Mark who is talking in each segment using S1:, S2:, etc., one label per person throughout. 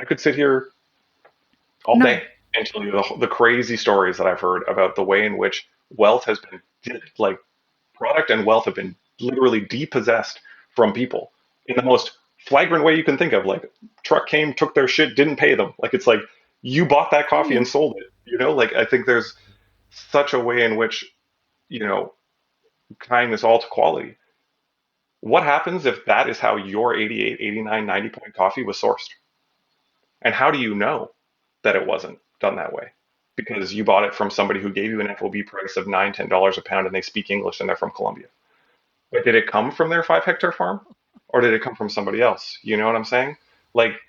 S1: I could sit here all
S2: No.
S1: day and tell you the crazy stories that I've heard about the way in which wealth has been, like, product and wealth have been literally depossessed from people in the most flagrant way you can think of. Like, truck came, took their shit, didn't pay them. Like, it's like you bought that coffee and
S2: Mm.
S1: sold it. Like, I think there's such a way in which, you know, tying this all to quality. What happens if that is how your 88, 89, 90 point coffee was sourced? And how do you know that it wasn't done that way? Because you bought it from somebody who gave you an FOB price of $9, $10 a pound and they speak English and they're from Colombia. But did it come from their 5 hectare farm? Or did it come from somebody else? You know what I'm saying? Like,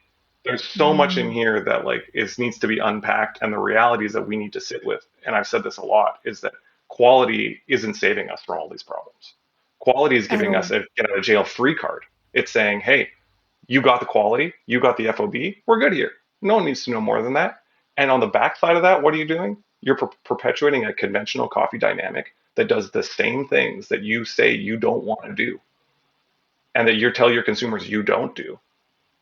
S1: there's so much in
S2: Mm.
S1: here that like is needs to be unpacked, and the realities that we need to sit with, and I've said this a lot, is that quality isn't saving us from all these problems. Quality is
S2: At
S1: giving us
S2: all.
S1: a get out of jail free card. It's saying, hey, you got the quality, you got the FOB, we're good here. No one needs to know more than that. And on the backside of that, what are you doing? You're perpetuating a conventional coffee dynamic that does the same things that you say you don't want to do, and that you tell your consumers you don't do,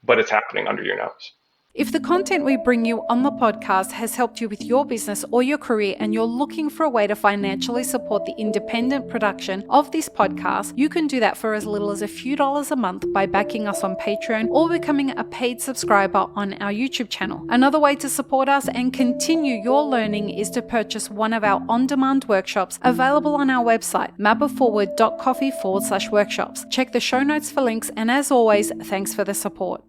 S1: but it's happening under your nose.
S2: If the content we bring you on the podcast has helped you with your business or your career and you're looking for a way to financially support the independent production of this podcast, you can do that for as little as a few dollars a month by backing us on Patreon or becoming a paid subscriber on our YouTube channel. Another way to support us and continue your learning is to purchase one of our on-demand workshops available on our website, mapperforward.coffee/workshops. Check the show notes for links, and as always, thanks for the support.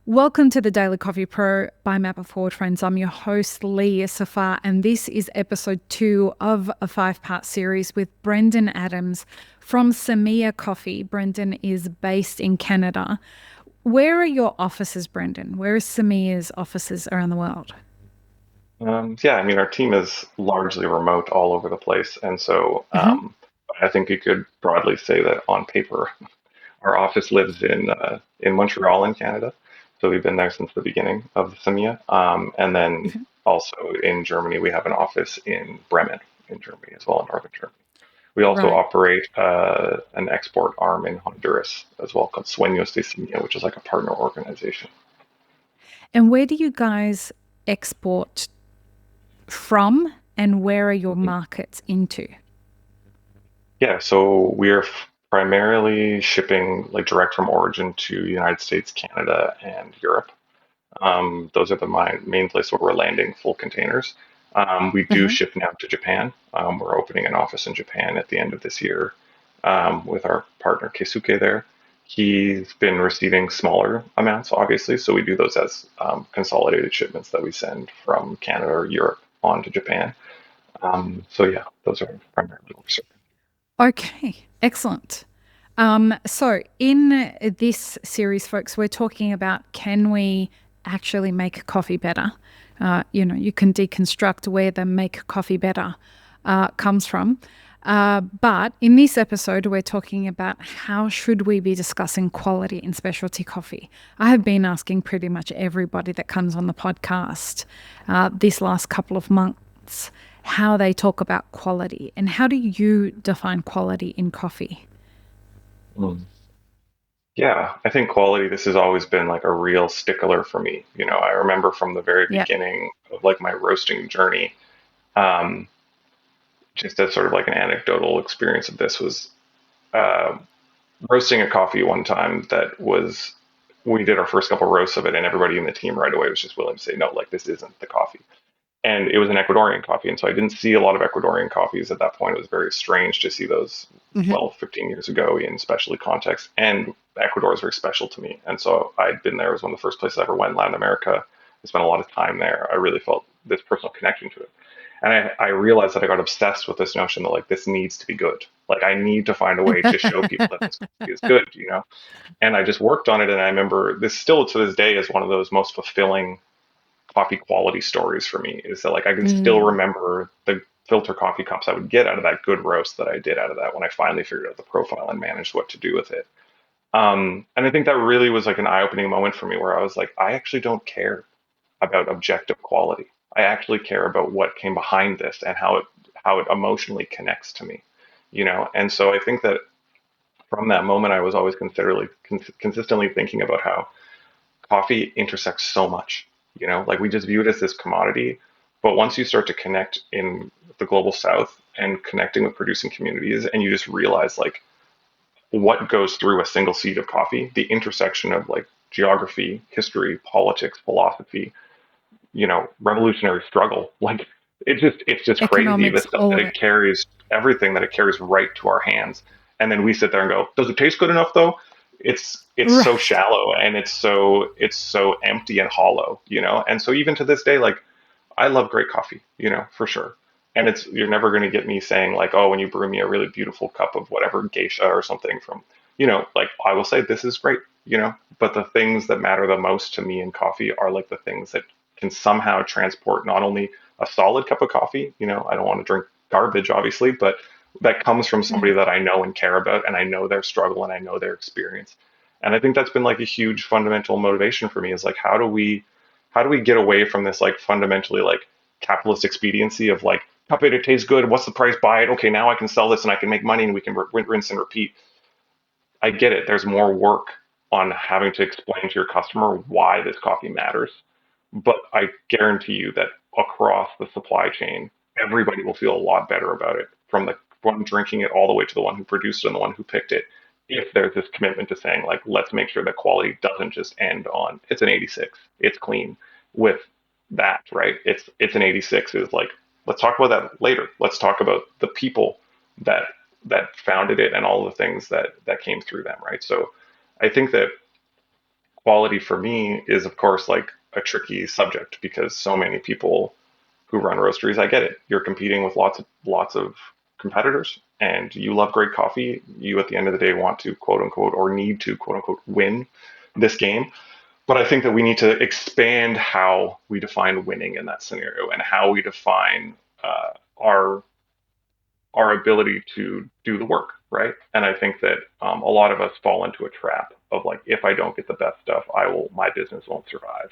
S2: Welcome to the Daily Coffee Pro by Mapper Forward, friends. I'm your host, Lee Safar, and this is episode 2 of a 5-part series with Brendan Adams from Semilla Coffee. Brendan is based in Canada. Where are your offices, Brendan? Where are Semilla's offices around the world?
S1: Yeah, I mean, our team is largely remote all over the place. And so
S2: Mm-hmm.
S1: I think you could broadly say that on paper, our office lives in Montreal in Canada. So we've been there since the beginning of the Semilla. And then also in Germany, we have an office in Bremen in Germany as well, in northern Germany. We also
S2: Right.
S1: operate an export arm in Honduras as well, called Sueños de Semilla, which is like a partner organization.
S2: And where do you guys export from, and where are your markets into?
S1: Yeah, so we're primarily shipping like direct from origin to United States, Canada, and Europe. Those are the main place where we're landing full containers. We do
S2: Mm-hmm.
S1: ship now to Japan. We're opening an office in Japan at the end of this year with our partner Keisuke there. He's been receiving smaller amounts, obviously, so we do those as consolidated shipments that we send from Canada or Europe on to Japan. So yeah, those are primarily what we're serving.
S2: Okay, excellent. So in this series, folks, we're talking about, can we actually make coffee better? You can deconstruct where the make coffee better comes from. But in this episode, we're talking about how should we be discussing quality in specialty coffee. I have been asking pretty much everybody that comes on the podcast this last couple of months how they talk about quality, and how do you define quality in coffee?
S1: Mm. Yeah, I think quality, this has always been like a real stickler for me. I remember from the very
S2: Yeah.
S1: beginning of like my roasting journey, um, just as sort of like an anecdotal experience of this was uh, roasting a coffee one time we did our first couple roasts of it, and everybody in the team right away was just willing to say, no, like this isn't the coffee. And it was an Ecuadorian coffee. And so I didn't see a lot of Ecuadorian coffees at that point. It was very strange to see those
S2: Mm-hmm.
S1: 12, 15 years ago in specialty context. And Ecuador is very special to me. And so I'd been there. It was one of the first places I ever went in Latin America. I spent a lot of time there. I really felt this personal connection to it. And I realized that I got obsessed with this notion that like this needs to be good. Like I need to find a way to show people that this coffee is good. And I just worked on it. And I remember this still to this day is one of those most fulfilling coffee quality stories for me, is that like I can still
S2: Mm.
S1: remember the filter coffee cups I would get out of that good roast that I did out of that when I finally figured out the profile and managed what to do with it. And I think that really was like an eye-opening moment for me where I was like, I actually don't care about objective quality. I actually care about what came behind this and how it emotionally connects to me. And so I think that from that moment, I was always consistently thinking about how coffee intersects so much Like we just view it as this commodity. But once you start to connect in the global south and connecting with producing communities, and you just realize like what goes through a single seed of coffee, the intersection of like geography, history, politics, philosophy, revolutionary struggle. Like it's just crazy the
S2: Economics,
S1: stuff
S2: all
S1: that
S2: of
S1: it
S2: it.
S1: carries, everything that it carries right to our hands. And then we sit there and go, does it taste good enough though? It's so
S2: Right.
S1: shallow and it's so empty and hollow. And so even to this day, like I love great coffee, for sure. And you're never going to get me saying like, oh, when you brew me a really beautiful cup of whatever geisha or something from, like I will say this is great. But the things that matter the most to me in coffee are like the things that can somehow transport not only a solid cup of coffee, I don't want to drink garbage, obviously, but that comes from somebody
S2: Mm.
S1: that I know and care about, and I know their struggle and I know their experience. And I think that's been like a huge fundamental motivation for me is like, how do we get away from this like fundamentally like capitalist expediency of like cup it, it tastes good, what's the price, buy it, okay, now I can sell this and I can make money and we can rinse and repeat. I get it. There's more work on having to explain to your customer why this coffee matters. But I guarantee you that across the supply chain, everybody will feel a lot better about it from the one drinking it all the way to the one who produced it and the one who picked it. If there's this commitment to saying, like, let's make sure that quality doesn't just end on it's an 86, it's clean. With that, right? It's an 86 is like, let's talk about that later. Let's talk about the people that that founded it and all the things that came through them, right? So I think that quality for me is of course like a tricky subject because so many people who run roasteries, I get it. You're competing with lots of competitors and you love great coffee. You at the end of the day want to quote unquote or need to quote unquote win this game. But I think that we need to expand how we define winning in that scenario and how we define our ability to do the work, right? And I think that a lot of us fall into a trap of like, if I don't get the best stuff, my business won't survive.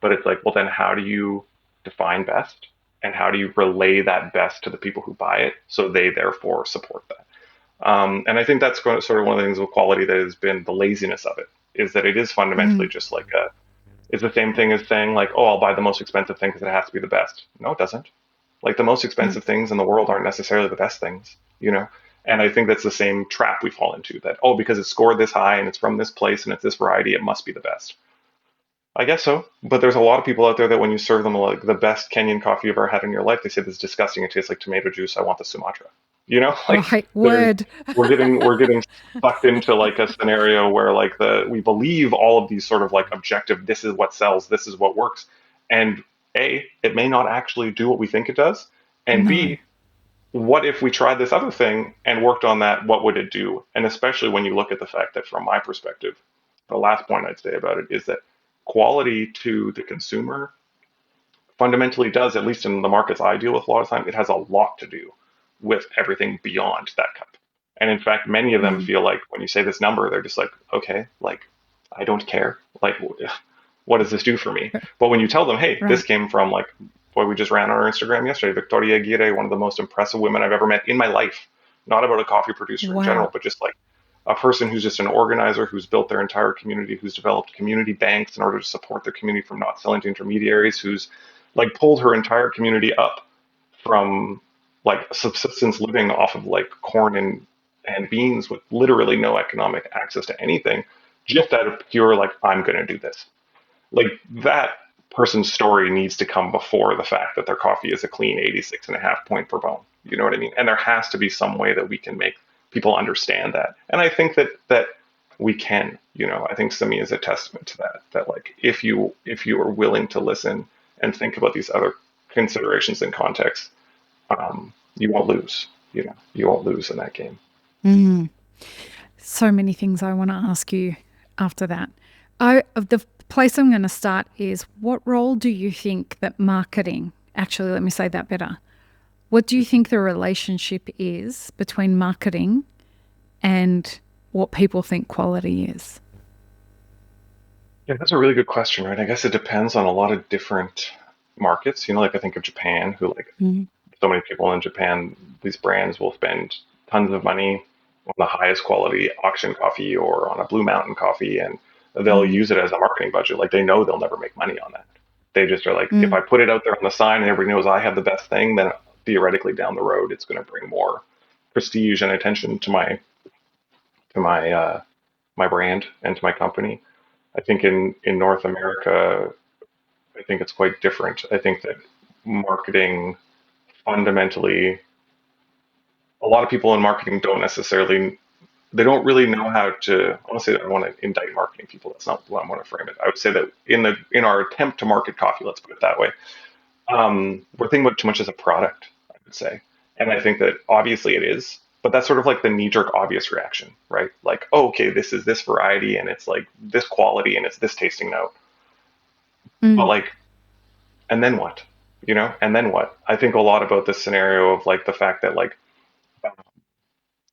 S1: But it's like, well, then how do you define best, and how do you relay that best to the people who buy it, so they therefore support that? And I think that's sort of one of the things with quality that has been the laziness of it, is that it is fundamentally
S2: Mm.
S1: just like it's the same thing as saying like, oh, I'll buy the most expensive thing because it has to be the best. No, it doesn't. Like the most
S2: Mm.
S1: expensive things in the world aren't necessarily the best things. And I think that's the same trap we fall into, that, oh, because it's scored this high and it's from this place and it's this variety, it must be the best. I guess so. But there's a lot of people out there that when you serve them like the best Kenyan coffee you've ever had in your life, they say this is disgusting. It tastes like tomato juice. I want the Sumatra. Like
S2: Right.
S1: there's
S2: Word.
S1: we're getting sucked into like a scenario where like we believe all of these sort of like objective, this is what sells, this is what works. And A, it may not actually do what we think it does. And
S2: No.
S1: B, what if we tried this other thing and worked on that? What would it do? And especially when you look at the fact that, from my perspective, the last point I'd say about it is that quality to the consumer fundamentally does, at least in the markets I deal with a lot of time, it has a lot to do with everything beyond that cup. And in fact, many of them
S2: Mm.
S1: feel like when you say this number, they're just like, okay, like, I don't care. Like, what does this do for me? But when you tell them, hey, this
S2: Right.
S1: came from like, boy, we just ran on our Instagram yesterday, Victoria Aguirre, one of the most impressive women I've ever met in my life. Not about a coffee producer in general,
S2: Wow.
S1: but just like a person who's just an organizer, who's built their entire community, who's developed community banks in order to support their community from not selling to intermediaries, who's like pulled her entire community up from like subsistence living off of like corn and beans with literally no economic access to anything, just out of pure like, I'm going to do this. Like that person's story needs to come before the fact that their coffee is a clean 86.5 point per bone. You know what I mean? And there has to be some way that we can make people understand that. And I think that we can. I think Simi is a testament to that. That like if you are willing to listen and think about these other considerations and contexts, you won't lose. You won't lose in that game.
S2: Mm. So many things I want to ask you after that. The place I'm going to start is, what role do you think that marketing, actually, let me say that better. What do you think the relationship is between marketing and what people think quality is?
S1: Yeah, that's a really good question, right? I guess it depends on a lot of different markets. Like I think of Japan, who like
S2: Mm.
S1: so many people in Japan, these brands will spend tons of money on the highest quality auction coffee or on a Blue Mountain coffee, and they'll
S2: Mm.
S1: use it as a marketing budget. Like they know they'll never make money on that. They just are like, if
S2: Mm.
S1: I put it out there on the sign and everybody knows I have the best thing, then theoretically down the road, it's going to bring more prestige and attention to my brand and to my company. I think in North America, I think it's quite different. I think that marketing fundamentally, a lot of people in marketing don't necessarily, they don't really know how to. I want to say that I want to indict marketing people. That's not what I want to frame it. I would say that in our attempt to market coffee, let's put it that way, we're thinking about it too much as a product, I would say. And I think that obviously it is, but that's sort of like the knee-jerk obvious reaction, right? Like, oh, okay, this is this variety and it's like this quality and it's this tasting note. But
S2: Mm.
S1: like, and then what? And then what? I think a lot about this scenario of like the fact that like,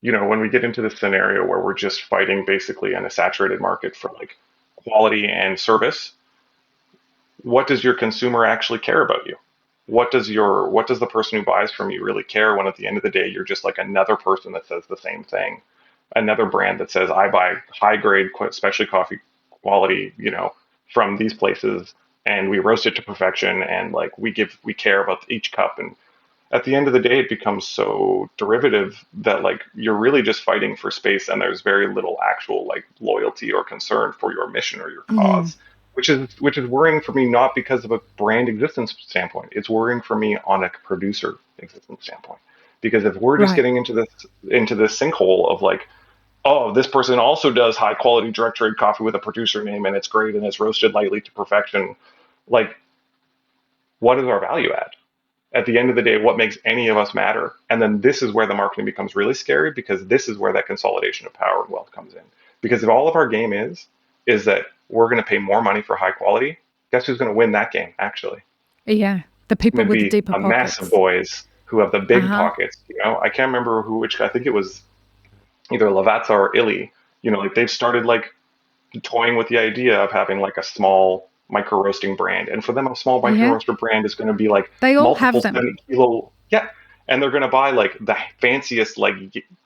S1: when we get into this scenario where we're just fighting basically in a saturated market for like quality and service, what does your consumer actually care about you? What does the person who buys from you really care when at the end of the day you're just like another person that says the same thing, another brand that says I buy high grade specialty coffee quality, from these places, and we roast it to perfection, and like we care about each cup. And at the end of the day it becomes so derivative that like you're really just fighting for space, and there's very little actual like loyalty or concern for your mission or your
S2: Mm.
S1: cause, which is worrying for me, not because of a brand existence standpoint. It's worrying for me on a producer existence standpoint, because if we're just
S2: Right.
S1: getting into this sinkhole of like, oh, this person also does high quality direct trade coffee with a producer name and it's great and it's roasted lightly to perfection, like what is our value add? At the end of the day, what makes any of us matter? And then this is where the marketing becomes really scary, because this is where that consolidation of power and wealth comes in. Because if all of our game is that we're going to pay more money for high quality, guess who's going to win that game? Actually,
S2: Yeah. The
S1: it's
S2: people
S1: going to
S2: with the
S1: be
S2: deeper
S1: a mess of
S2: pockets.
S1: boys who have the big
S2: Uh-huh.
S1: pockets. I can't remember which. I think it was either Lavazza or Illy. Like they've started like toying with the idea of having like a small micro roasting brand. And for them, a small micro
S2: Yeah.
S1: roaster brand is going to be like
S2: They all have
S1: multiple
S2: them.
S1: 70 kilo. Yeah. And they're going to buy like the fanciest, like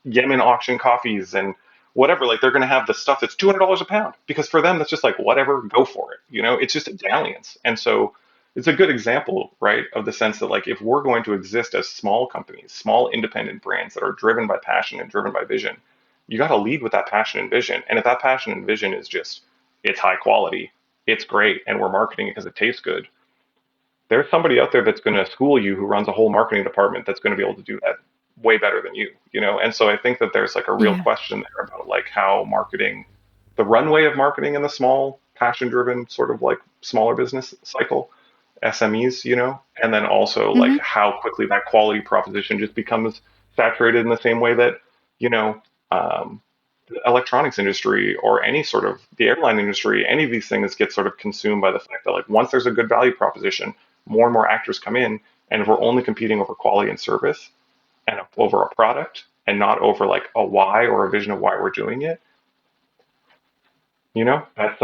S1: Yemen auction coffees and whatever. Like they're going to have the stuff that's $200 a pound, because for them, that's just like, whatever, go for it. It's just a dalliance. And so it's a good example, right, of the sense that like, if we're going to exist as small companies, small independent brands that are driven by passion and driven by vision, you got to lead with that passion and vision. And if that passion and vision is just, it's high quality, it's great, and we're marketing it because it tastes good, there's somebody out there that's going to school you, who runs a whole marketing department, that's going to be able to do that way better than you. And so I think that there's like a real
S2: Yeah.
S1: question there about like how marketing, the runway of marketing in the small, passion driven sort of like smaller business cycle, SMEs, and then also like
S2: Hmm.
S1: how quickly that quality proposition just becomes saturated in the same way that, you know, the electronics industry or any sort of the airline industry, any of these things get sort of consumed by the fact that like once there's a good value proposition, more and more actors come in. And if we're only competing over quality and service and over a product and not over like a why or a vision of why we're doing it, that's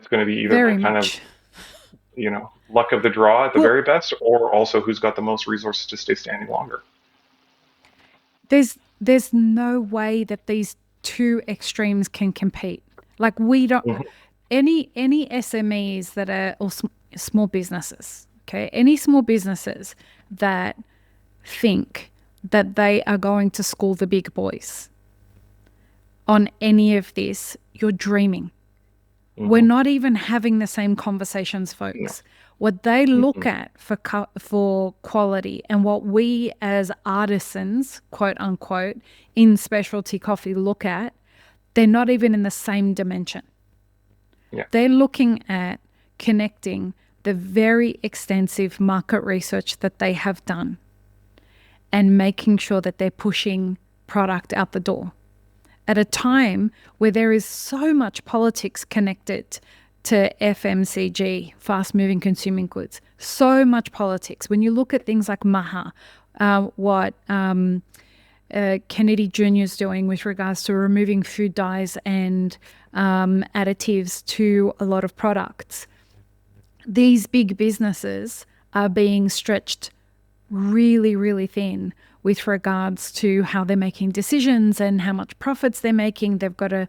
S1: going to be either
S2: Very
S1: like kind of,
S2: much.
S1: luck of the draw at the
S2: Well,
S1: very best, or also who's got the most resources to stay standing longer.
S2: there's no way that these two extremes can compete. Like we don't
S1: Mhm.
S2: any SMEs that are or small businesses, okay? Any small businesses that think that they are going to school the big boys on any of this, you're dreaming. We're
S1: Mhm.
S2: not even having the same conversations,
S1: No.
S2: folks. What they look
S1: Mhm.
S2: at for quality and what we as artisans, quote unquote, in specialty coffee look at, they're not even in the same dimension.
S1: Yeah.
S2: They're looking at connecting the very extensive market research that they have done and making sure that they're pushing product out the door at a time where there is so much politics connected to FMCG, fast moving consuming goods, so much politics. When you look at things like Maha, what Kennedy Jr. is doing with regards to removing food dyes and additives to a lot of products, these big businesses are being stretched really, really thin with regards to how they're making decisions and how much profits they're making. They've got to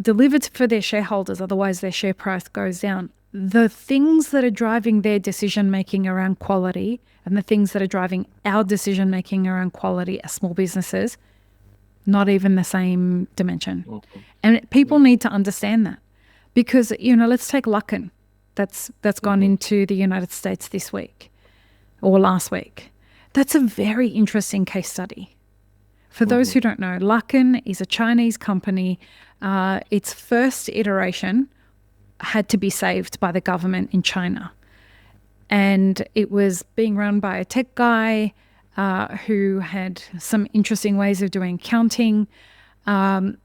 S2: deliver for their shareholders, otherwise their share price goes down. the things that are driving their decision making around quality and the things that are driving our decision making around quality as small businesses, not even the same dimension.
S1: Mhm.
S2: And
S1: Yeah.
S2: people need to understand that because, let's take Luckin that's gone
S1: Mhm.
S2: into the United States this week or last week. That's a very interesting case study. For those
S1: Mhm.
S2: who don't know, Luckin is a Chinese company. Its first iteration had to be saved by the government in China. And it was being run by a tech guy who had some interesting ways of doing accounting. The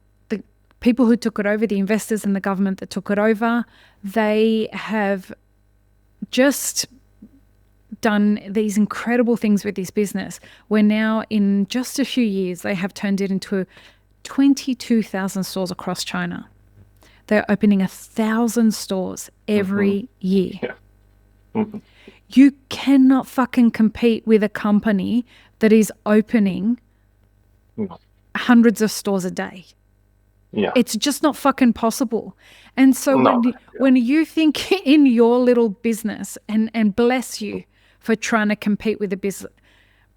S2: people who took it over, the investors and the government that took it over, they have just done these incredible things with this business where now in just a few years they have turned it into 22,000 stores across China. They're opening 1,000 stores
S1: Mhm.
S2: every year.
S1: Yeah. Mhm.
S2: You cannot fucking compete with a company that is opening
S1: No.
S2: hundreds of stores a day.
S1: Yeah.
S2: It's just not fucking possible. And so
S1: No. Yeah.
S2: when you think in your little business, and bless you for trying to compete with a business,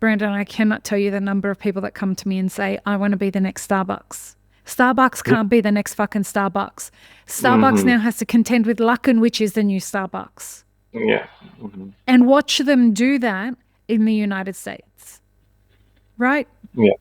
S2: Brandon, I cannot tell you the number of people that come to me and say, I want to be the next Starbucks. Starbucks
S1: Yeah.
S2: can't be the next fucking Starbucks. Starbucks
S1: Mhm.
S2: now has to contend with Luckin, which is the new Starbucks.
S1: Yeah. Mhm.
S2: And watch them do that in the United States, right?
S1: Yeah.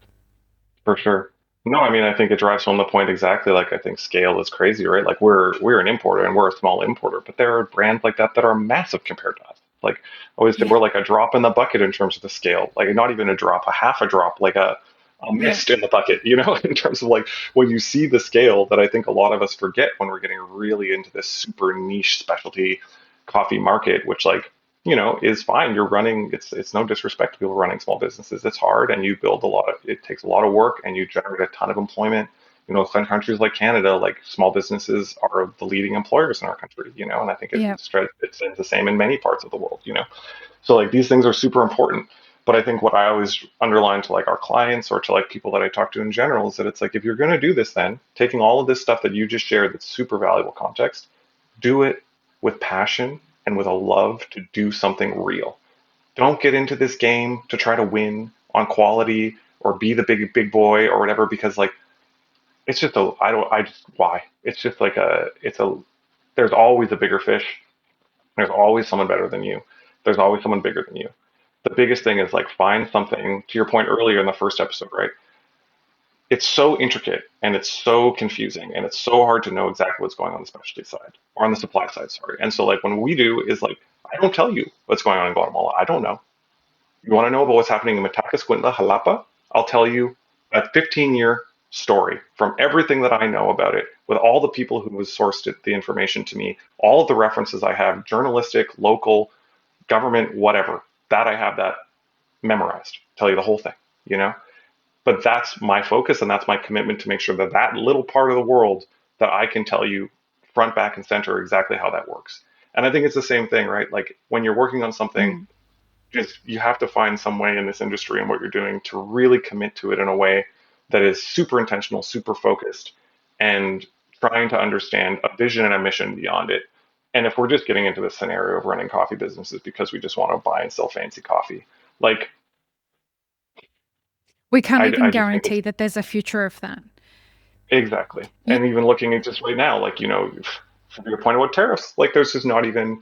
S1: For sure. No, I mean, I think it drives home the point exactly. Like, I think scale is crazy, right? Like, we're an importer and we're a small importer, but there are brands like that that are massive compared to us. Like, I always say
S2: Yeah.
S1: we're like a drop in the bucket in terms of the scale. Like, not even a drop, a half a drop, like a
S2: Yeah.
S1: mist in the bucket, in terms of like when you see the scale that I think a lot of us forget when we're getting really into this super niche specialty coffee market, which like is fine. You're running, it's no disrespect to people running small businesses. It's hard and you build a lot of, it takes a lot of work and you generate a ton of employment. Some countries like Canada, like small businesses are the leading employers in our country, and I think
S2: Yeah.
S1: it's the same in many parts of the world. So like these things are super important. But I think what I always underline to like our clients or to like people that I talk to in general is that it's like if you're going to do this, then taking all of this stuff that you just shared that's super valuable context, do it with passion and with a love to do something real. Don't get into this game to try to win on quality or be the big boy or whatever because like it's just a I don't I just why it's just like a it's a there's always a bigger fish. There's always someone better than you. There's always someone bigger than you. The biggest thing is like find something to your point earlier in the first episode, right? It's so intricate and it's so confusing and it's so hard to know exactly what's going on the specialty side or on the supply side, sorry. And so like when we do is like I don't tell you what's going on in Guatemala. I don't know. You want to know about what's happening in Mataquescuintla, Jalapa? I'll tell you a 15-year story from everything that I know about it, with all the people who have sourced the information to me, all of the references I have, journalistic, local, government, whatever. That I have that memorized. Tell you the whole thing. But that's my focus and that's my commitment to make sure that that little part of the world that I can tell you front, back, and center exactly how that works. And I think it's the same thing, right? Like when you're working on something,
S2: Mm.
S1: just you have to find some way in this industry and what you're doing to really commit to it in a way that is super intentional, super focused, and trying to understand a vision and a mission beyond it. And if we're just getting into this scenario of running coffee businesses because we just want to buy and sell fancy coffee, like
S2: We can't even
S1: I just think it's
S2: guarantee that there's a future of that.
S1: exactly.
S2: You,
S1: And even looking at just right now, like, from your point about tariffs, like there's just not even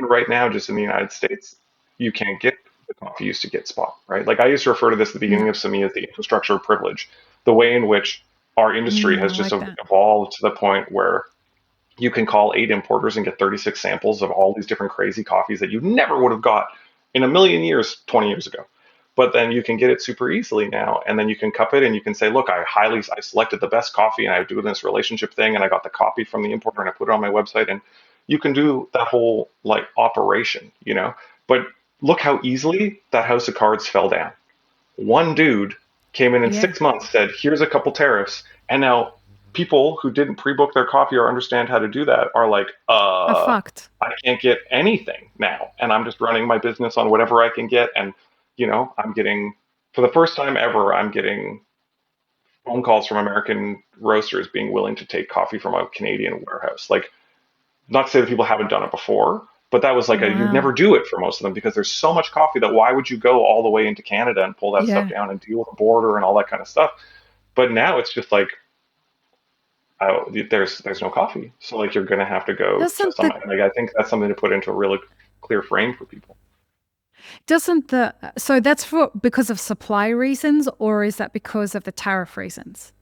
S1: right now, just in the United States, you can't get the coffee you used to get spot, right? Like I used to refer to this at the beginning
S2: no.
S1: of Semilla as the infrastructure of privilege, the way in which our industry
S2: Mm,
S1: has
S2: I
S1: just
S2: like that.
S1: evolved to the point where you can call 8 importers and get 36 samples of all these different crazy coffees that you never would have got in a million years 20 years ago. But then you can get it super easily now, and then you can cup it and you can say, look, I selected the best coffee and I do this relationship thing and I got the copy from the importer and I put it on my website and you can do that whole like operation. But look how easily that house of cards fell down. One dude came in
S2: Yeah.
S1: 6 months, said, here's a couple tariffs. And now people who didn't pre-book their coffee or understand how to do that are like,
S2: I fucked.
S1: I can't get anything now. And I'm just running my business on whatever I can get. And, I'm getting, for the first time ever, I'm getting phone calls from American roasters being willing to take coffee from a Canadian warehouse. Like, Not to say that people haven't done it before, but that was like you'd
S2: Wow.
S1: never do it for most of them because there's so much coffee that why would you go all the way into Canada and pull that stuff
S2: Yeah.
S1: down and deal with the border and all that kind of stuff? But now it's just like, oh, there's no coffee, so like you're gonna have to go to
S2: Doesn't
S1: some.
S2: the
S1: Like I think that's something to put into a really clear frame for people.
S2: doesn't the so that's for because of supply reasons, or is that because of the tariff reasons?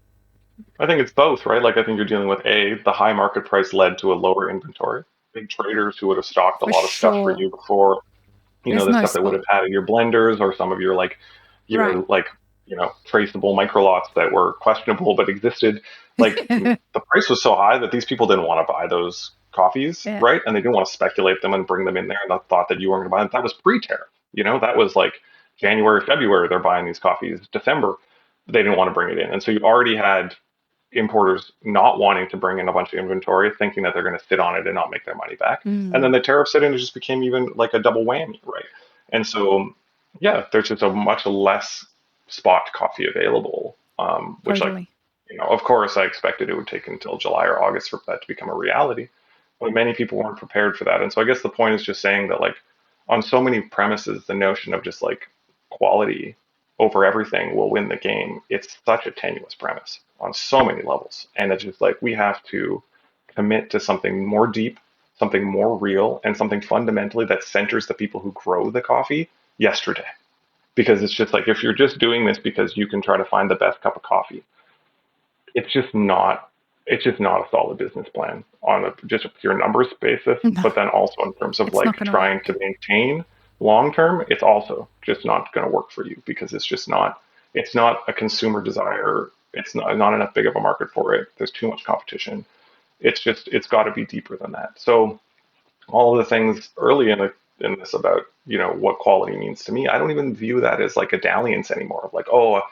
S1: I think it's both, right? Like I think you're dealing with the high market price led to a lower inventory. Big traders who would have stocked a
S2: For
S1: lot of stuff for
S2: sure.
S1: you before,
S2: There's
S1: the
S2: no
S1: stuff that would
S2: spot.
S1: have had in your blenders or some of
S2: Right.
S1: your like, traceable micro lots that were questionable but existed. Like the price was so high that these people didn't want to buy those coffees,
S2: Yeah.
S1: right? And they didn't want to speculate them and bring them in there and thought that you weren't going to buy them. That was pre-tariff. That was like January, February, they're buying these coffees. December, they didn't want to bring it in. And so you already had importers not wanting to bring in a bunch of inventory, thinking that they're going to sit on it and not make their money back. And then
S2: Mm,
S1: the tariffs hit in, it just became even like a double whammy, right? And so, yeah, there's just a much less spot coffee available, which, like,
S2: totally.
S1: of course, I expected it would take until July or August for that to become a reality. But many people weren't prepared for that. And so I guess the point is just saying that, like, on so many premises, the notion of just like quality over everything will win the game. It's such a tenuous premise on so many levels. And it's just like we have to commit to something more deep, something more real, and something fundamentally that centers the people who grow the coffee yesterday. Because it's just like if you're just doing this because you can try to find the best cup of coffee, it's just not it's just not a solid business plan on just a pure numbers basis,
S2: No,
S1: but then also in terms of
S2: it's
S1: like
S2: not going to
S1: trying to
S2: work.
S1: maintain long term, it's also just not going to work for you because it's not a consumer desire. It's not enough big of a market for it. There's too much competition. It's got to be deeper than that. So all of the things early in this about what quality means to me, I don't even view that as like a dalliance anymore. Like, oh,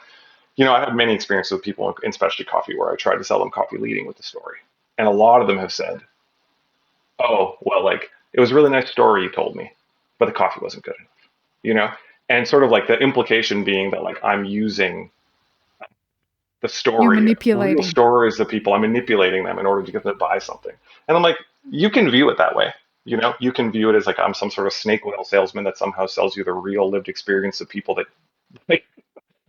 S1: I have many experiences with people in specialty coffee where I tried to sell them coffee leading with the story. And a lot of them have said, oh, well, like, it was a really nice story you told me, but the coffee wasn't good enough, you know? And sort of like the implication being that, like, I'm using the
S2: You're
S1: story, real
S2: manipulating.
S1: stories of people, I'm manipulating them in order to get them to buy something. And I'm like, you can view it that way. You can view it as like I'm some sort of snake oil salesman that somehow sells you the real lived experience of people that like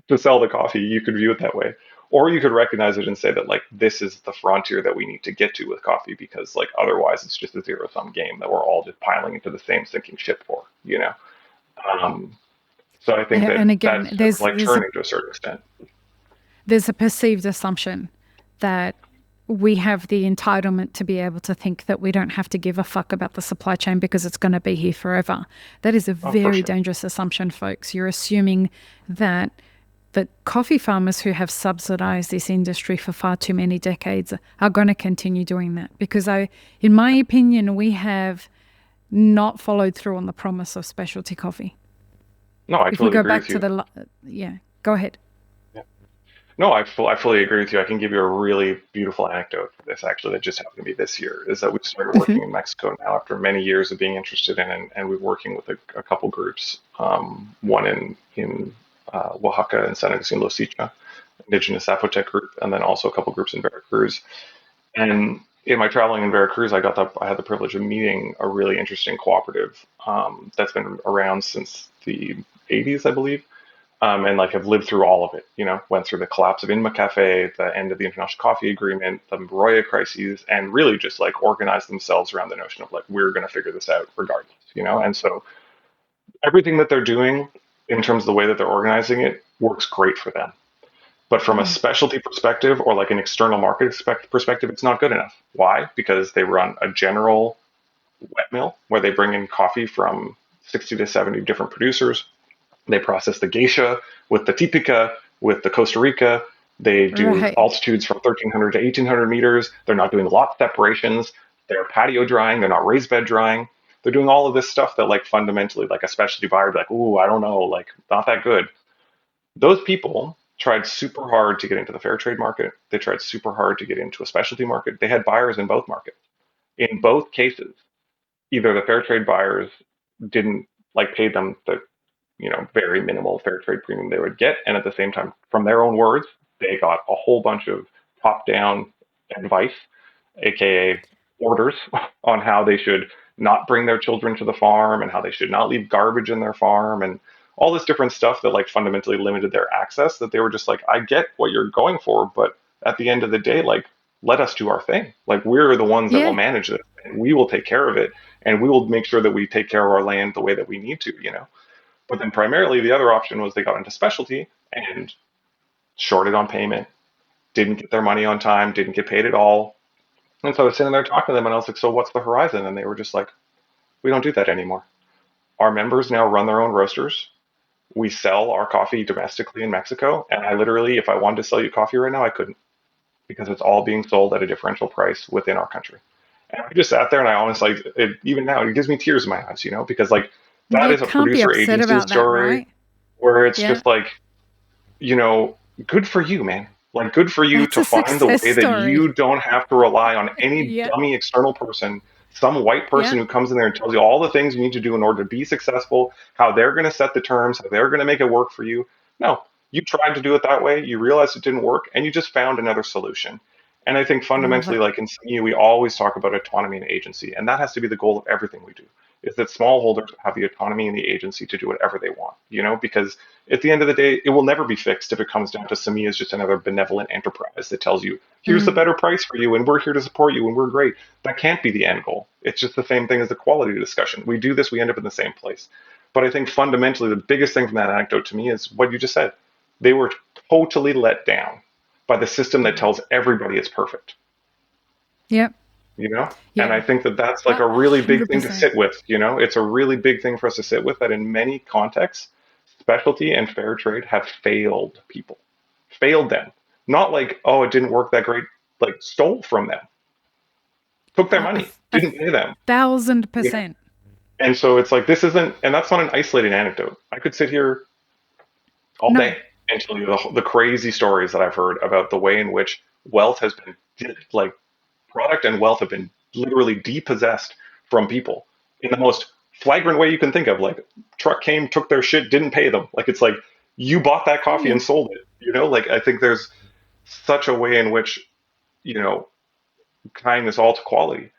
S1: to sell the coffee, you could view it that way. Or you could recognize it and say that like this is the frontier that we need to get to with coffee because like otherwise it's just a zero sum game that we're all just piling into the same sinking ship for. Um, so I think that
S2: And again,
S1: that's sort of like turning to a certain extent.
S2: there's a perceived assumption that we have the entitlement to be able to think that we don't have to give a fuck about the supply chain because it's going to be here forever. That is a
S1: Oh, for
S2: very
S1: sure.
S2: dangerous assumption, folks. You're assuming that the coffee farmers who have subsidized this industry for far too many decades are going to continue doing that because in my opinion, we have not followed through on the promise of specialty coffee.
S1: No, I
S2: If we
S1: totally
S2: go
S1: agree
S2: back
S1: with
S2: to
S1: you.
S2: yeah, go ahead.
S1: Yeah. No, I fully agree with you. I can give you a really beautiful anecdote for this actually that just happened to me this year is that we've started
S2: Hmm.
S1: working in Mexico now after many years of being interested in and we're working with a couple groups, one in Oaxaca and San Agustin Los Icha, indigenous Zapotec group, and then also a couple groups in Veracruz. And in my traveling in Veracruz, I had the privilege of meeting a really interesting cooperative that's been around since the 80s, I believe, and like have lived through all of it. Went through the collapse of Inma Cafe, the end of the International Coffee Agreement, the Roya crises, and really just like organized themselves around the notion of like we're going to figure this out regardless. And so everything that they're doing in terms of the way that they're organizing it works great for them. But from a
S2: Hmm.
S1: specialty perspective or like an external market perspective, it's not good enough. Why? Because they run a general wet mill where they bring in coffee from 60 to 70 different producers. They process the geisha with the Tipica, with the Costa Rica. They do
S2: Right.
S1: altitudes from 1,300 to 1,800 meters. They're not doing lot separations. They're patio drying. They're not raised bed drying. They're doing all of this stuff that, like, fundamentally, like a specialty buyer would be like, ooh, I don't know, like, not that good. Those people tried super hard to get into the fair trade market. They tried super hard to get into a specialty market. They had buyers in both markets. In both cases, either the fair trade buyers didn't like pay them the very minimal fair trade premium they would get. And at the same time, from their own words, they got a whole bunch of top down advice, aka orders on how they should not bring their children to the farm and how they should not leave garbage in their farm and all this different stuff that like fundamentally limited their access, that they were just like, I get what you're going for, but at the end of the day, like, let us do our thing. Like, we're the ones that will
S2: Yeah.
S1: manage this and we will take care of it, and we will make sure that we take care of our land the way that we need to, you know. But then primarily the other option was they got into specialty and shorted on payment, didn't get their money on time, didn't get paid at all. And so I was sitting there talking to them and I was like, so what's the horizon? And they were just like, we don't do that anymore. Our members now run their own roasters. We sell our coffee domestically in Mexico. And I literally, if I wanted to sell you coffee right now, I couldn't, because it's all being sold at a differential price within our country. And I just sat there and I honestly, even now, it gives me tears in my eyes, you know, because like that
S2: You
S1: is a
S2: can't be
S1: producer
S2: upset
S1: agency
S2: about that,
S1: story
S2: right?
S1: where it's
S2: Yeah.
S1: just like, you know, good for you, man. Like, good for you
S2: That's
S1: to
S2: a
S1: find the
S2: success
S1: way that
S2: story.
S1: you don't have to rely on any
S2: Yeah.
S1: dummy external person, some white
S2: Yeah.
S1: person who comes in there and tells you all the things you need to do in order to be successful, how they're going to set the terms, how they're going to make it work for you. No, you tried to do it that way. You realized it didn't work, and you just found another solution. And I think
S2: I love
S1: fundamentally,
S2: it.
S1: like in CMU, we always talk about autonomy and agency, and that has to be the goal of everything we do. Is that smallholders have the autonomy and the agency to do whatever they want, you know? Because at the end of the day, it will never be fixed if it comes down to Semilla is just another benevolent enterprise that tells you, here's the
S2: Mm.
S1: better price for you, and we're here to support you, and we're great. That can't be the end goal. It's just the same thing as the quality discussion. We do this, we end up in the same place. But I think fundamentally, the biggest thing from that anecdote to me is what you just said. They were totally let down by the system that tells everybody it's perfect,
S2: Yep.
S1: you know? And I
S2: Yeah.
S1: think that that's like
S2: A
S1: a really big thing to
S2: 100%.
S1: sit with, you know? It's a really big thing for us to sit with, that in many contexts, specialty and fair trade have failed people, failed them. Not like, oh, it didn't work that great, like stole from them, took their
S2: A,
S1: money,
S2: a
S1: didn't pay them.
S2: thousand
S1: Yeah.
S2: percent.
S1: And so it's like, this isn't, and that's not an isolated anecdote. I could sit here all
S2: No.
S1: day and tell you the crazy stories that I've heard about the way in which wealth has been, like, product and wealth have been literally depossessed from people in the most flagrant way you can think of. Like, truck came, took their shit, didn't pay them. Like, it's like, you bought that coffee and sold it, you know? Like, I think there's such a way in which, you know, tying this all to quality.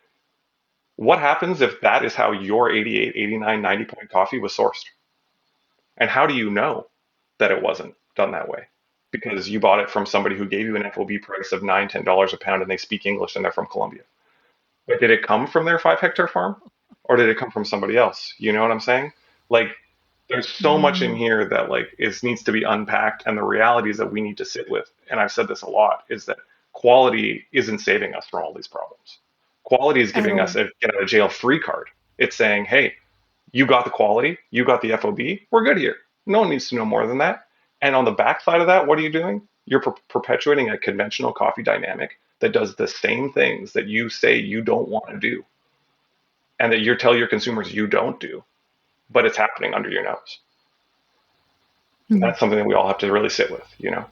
S1: What happens if that is how your 88, 89, 90 point coffee was sourced? And how do you know that it wasn't done that way? Because you bought it from somebody who gave you an FOB price of $9, $10 a pound, and they speak English and they're from Colombia. But did it come from their 5 hectare farm, or did it come from somebody else? You know what I'm saying? Like, there's so much in
S2: Mm.
S1: here that like is needs to be unpacked, and the realities that we need to sit with. And I've said this a lot, is that quality isn't saving us from all these problems. Quality is
S2: At
S1: giving us
S2: all.
S1: a get out of jail free card. It's saying, hey, you got the quality, you got the FOB, we're good here. No one needs to know more than that. And on the backside of that, what are you doing? You're perpetuating a conventional coffee dynamic that does the same things that you say you don't want to do, and that you tell your consumers you don't do, but it's happening under your nose. And
S2: Yeah.
S1: that's something that we all have to really sit with, you know?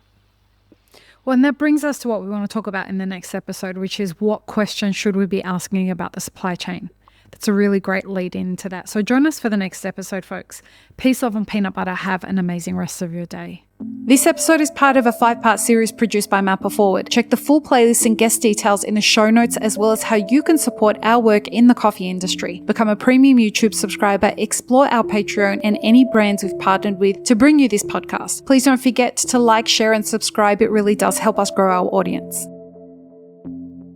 S2: Well, and that brings us to what we want to talk about in the next episode, which is what questions should we be asking about the supply chain? That's a really great lead into that. So join us for the next episode, folks. Peace, love, and peanut butter. Have an amazing rest of your day. This episode is part of a 5-part series produced by Mapper Forward. Check the full playlist and guest details in the show notes, as well as how you can support our work in the coffee industry. Become a premium YouTube subscriber, explore our Patreon and any brands we've partnered with to bring you this podcast. Please don't forget to like, share, and subscribe. It really does help us grow our audience.